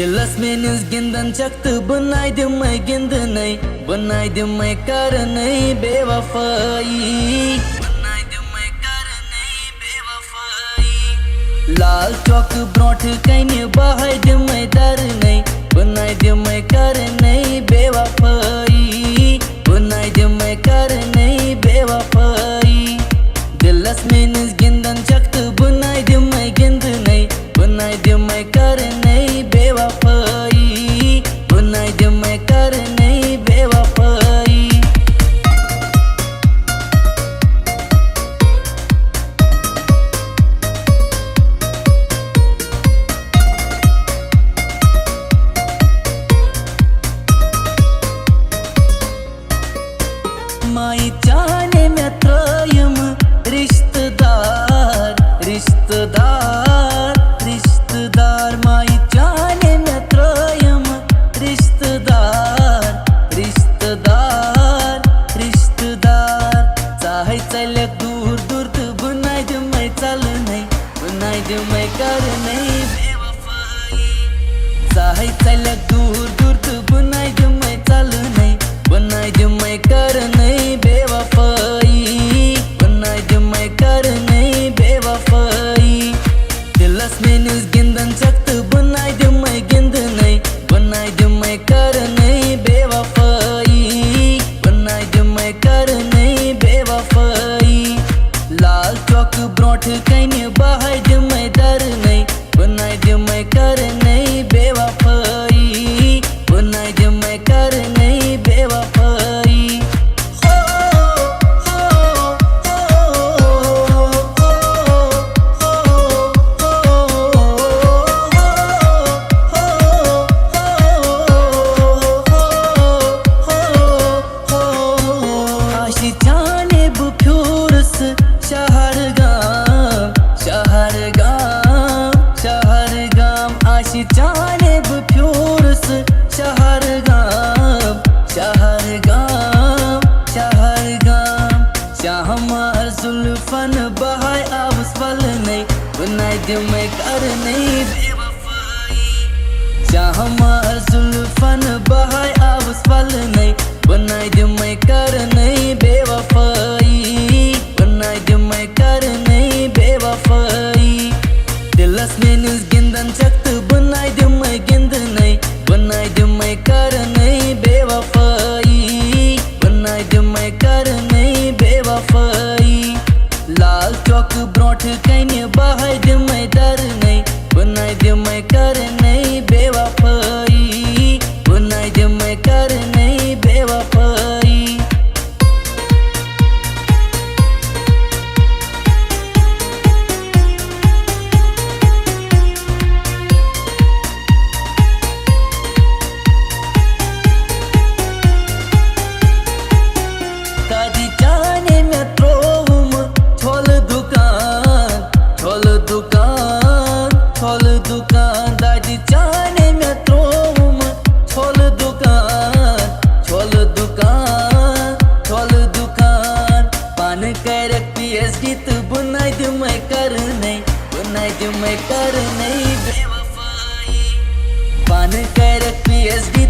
दिलस मेनिस गिंदन चक्त बनाई दिमै गिंदनै बनाई दिमै करनै बेवफाई बनाई दिमै करनै बेवफाई लाल चौक ब्रोंठ कने बहाई दिमै दरनै बनाई दिमै करनै बेवफाई बनाई दिमै करनै बेवफाई दिलस मेनिस गिंदन चक्त बनाई दिमै गिंदनै बनाई दिमै करनै बेवफाई बनाई दिमै करनै बेवफाई माई जाने में त्रयम रिश्तेदार रिश्तेदार रिश्तेदार माई जाने में त्रयम रिश्तेदार रिश्तेदार रिश्तेदार चाहे चले दूर दूर तो बनाई दिमै चलनै बनाई दिमै करनै बेवफाई चाहे चले दूर दूर तो बनाई दिमै चलनै बनाई दिमै करनै बेवफाई बनाई दिमै करनै बेवफाई दिलस मेनिस गिंदन चक्त बनाई दिमै गिंदनै बनाई दिमै करनै बेवफाई बनाई दिमै करनै बेवफाई लाल चौक ब्रोंठ कने बहाई दिमै दरनै बनाई दिमै करनै बेवफाई बनाई दिमै करनै बेवफाई जानब फ्यूरस शहर गाम शहर गाम शहर गाम शाहमार जुल्फन बहाय आवस वलनै बनाई दिमै करनै बेवफाई शाहमार जुल्फन बहाय आवस वलनै बनाई दिमै करनै बेवफाई बनाई दिमै करनै बेवफाई दिलस मेनिस गिंदन चक्त बनाई दिमै गिंदनै बनाई दिमै करनै बेवफाई बनाई दिमै करनै बेवफाई लाल चौक ब्रोंठ कने बहाई दिमै दरनै बनाई दिमै करनै बेवफाई बनाई दिमै करनै बेवफाई दुकान दादी जाने में त्रोम छोल दुकान पान कर पीएचडी तो बनाई दिमै करनै बनाई दिमै करनै बेवफाई पान कर पीएचडी